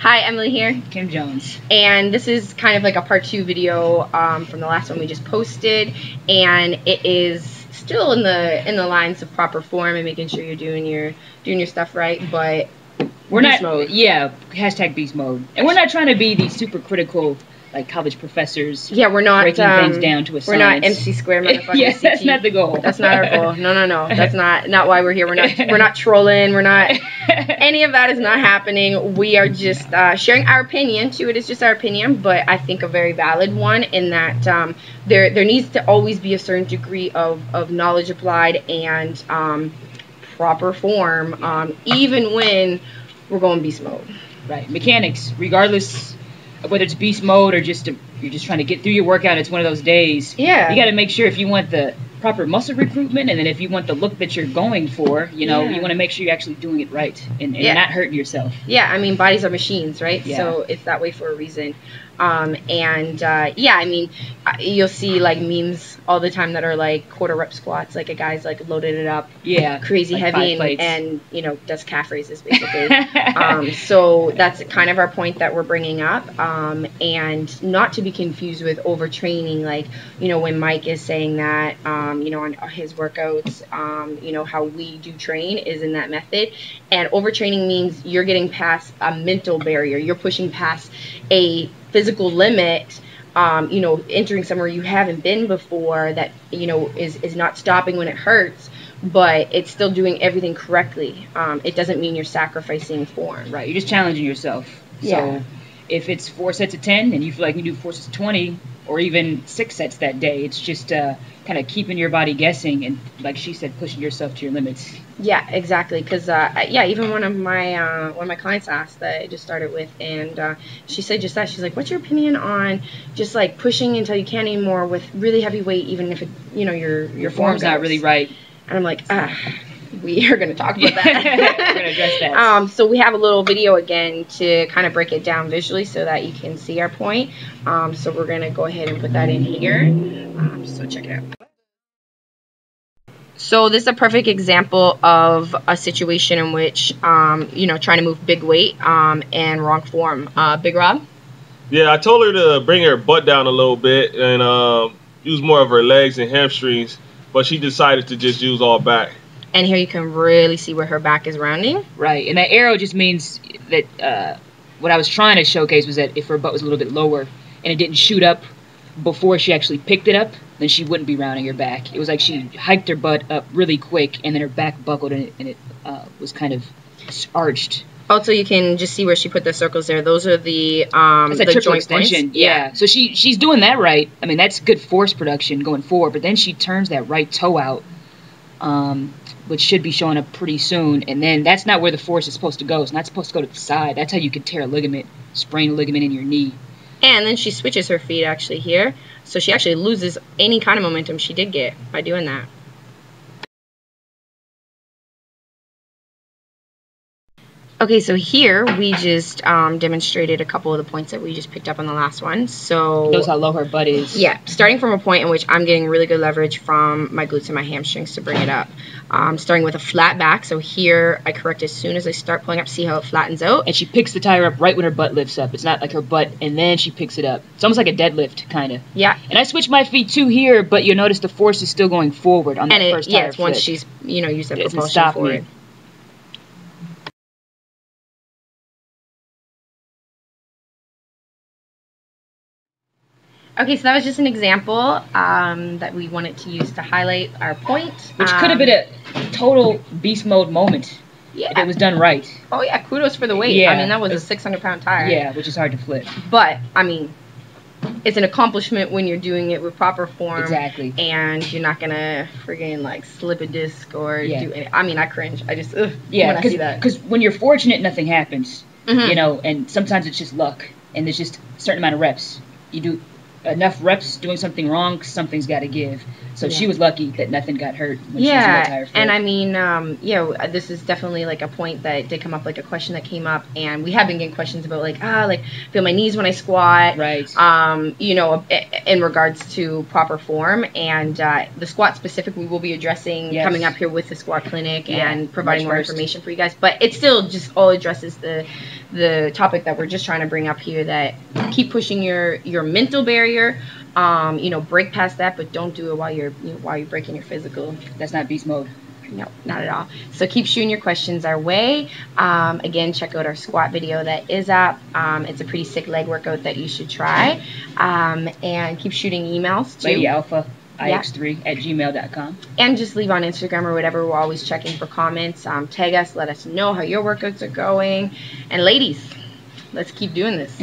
Hi, Emily here. Kim Jones. And this is kind of like a part 2 video from the last one we just posted, and it is still in the lines of proper form and making sure you're doing your stuff right, but we're beast not mode. Yeah, hashtag beast mode. And we're not trying to be these super critical like college professors. Yeah, we're not breaking things down to a science. We're not MC squared motherfuckers. Yeah, that's not the goal. That's not our goal. No. That's not why we're here. We're not trolling. We're not any of that is not happening. We are just sharing our opinion too. It is just our opinion, but I think a very valid one in that there needs to always be a certain degree of knowledge applied and proper form, even when we're going beast mode. Right. Mechanics, regardless of whether it's beast mode or you're just trying to get through your workout, it's one of those days. Yeah. You got to make sure if you want the proper muscle recruitment, and then if you want the look that you're going for, you know, you want to make sure you're actually doing it right and not hurting yourself. Yeah, I mean, bodies are machines, right? Yeah. So it's that way for a reason. Yeah, I mean, you'll see like memes all the time that are like quarter rep squats, like a guy's like loaded it up, crazy like heavy, and you know, does calf raises basically. So that's kind of our point that we're bringing up, and not to be confused with overtraining, like, you know, when Mike is saying that, you know, on his workouts, you know, how we do train is in that method, and overtraining means you're getting past a mental barrier, you're pushing past a physical limit, you know, entering somewhere you haven't been before that, you know, is not stopping when it hurts, but it's still doing everything correctly. It doesn't mean you're sacrificing form. Right, you're just challenging yourself. Yeah. So if it's 4 sets of 10 and you feel like you do 4 sets of 20 or even 6 sets that day, it's just kind of keeping your body guessing and, like she said, pushing yourself to your limits. Yeah, exactly. Because yeah, even one of my clients asked that I just started with, and she said just that. She's like, "What's your opinion on just like pushing until you can't anymore with really heavy weight, even if it, you know, your form's not really right?" And I'm like, we are going to talk about that. We're going to address that. So we have a little video again to kind of break it down visually so that you can see our point. So we're going to go ahead and put that in here. So check it out. So this is a perfect example of a situation in which, you know, trying to move big weight and wrong form. Big Rob? Yeah, I told her to bring her butt down a little bit and use more of her legs and hamstrings, but she decided to just use all back. And here you can really see where her back is rounding. Right, and that arrow just means that what I was trying to showcase was that if her butt was a little bit lower and it didn't shoot up before she actually picked it up, then she wouldn't be rounding her back. It was like she hiked her butt up really quick, and then her back buckled, and it was kind of arched. Also, you can just see where she put the circles there. Those are the triple joint extension. points. Yeah. So she's doing that right. I mean, that's good force production going forward. But then she turns that right toe out, which should be showing up pretty soon. And then that's not where the force is supposed to go. It's not supposed to go to the side. That's how you could tear a ligament, sprain a ligament in your knee. And then she switches her feet actually here. So she actually loses any kind of momentum she did get by doing that. Okay, so here we just demonstrated a couple of the points that we just picked up on the last one. So shows how low her butt is. Yeah, starting from a point in which I'm getting really good leverage from my glutes and my hamstrings to bring it up. Starting with a flat back. So here I correct as soon as I start pulling up. See how it flattens out? And she picks the tire up right when her butt lifts up. It's not like her butt and then she picks it up. It's almost like a deadlift, kind of. Yeah. And I switched my feet too here, but you'll notice the force is still going forward on that first tire flip. Once she's, you know, used that it propulsion forward. Okay, so that was just an example that we wanted to use to highlight our point. Which could have been a total beast mode moment if it was done right. Oh, yeah, kudos for the weight. Yeah. I mean, that was a 600-pound tire. Yeah, which is hard to flip. But, I mean, it's an accomplishment when you're doing it with proper form. Exactly. And you're not going to friggin' like slip a disc or do anything. I mean, I cringe. I just, when I see that. Because when you're fortunate, nothing happens. You know, and sometimes it's just luck. And there's just a certain amount of reps. You do enough reps doing something wrong, something's got to give. So she was lucky that nothing got hurt when she was in that tire flip. And I mean, yeah, this is definitely like a point that did come up, like a question that came up, and we have been getting questions about like feel my knees when I squat, right? You know, in regards to proper form, and the squat specific we will be addressing coming up here with the squat clinic and providing more information for you guys. But it still just all addresses the the topic that we're just trying to bring up here, that keep pushing your mental barrier. You know, break past that, but don't do it while you're breaking your physical. That's not beast mode. No, not at all. So keep shooting your questions our way. Again, check out our squat video that is up. It's a pretty sick leg workout that you should try. And keep shooting emails too. Lady Alpha ix3@gmail.com. And just leave on Instagram or whatever. We're always checking for comments. Tag us. Let us know how your workouts are going. And ladies, let's keep doing this.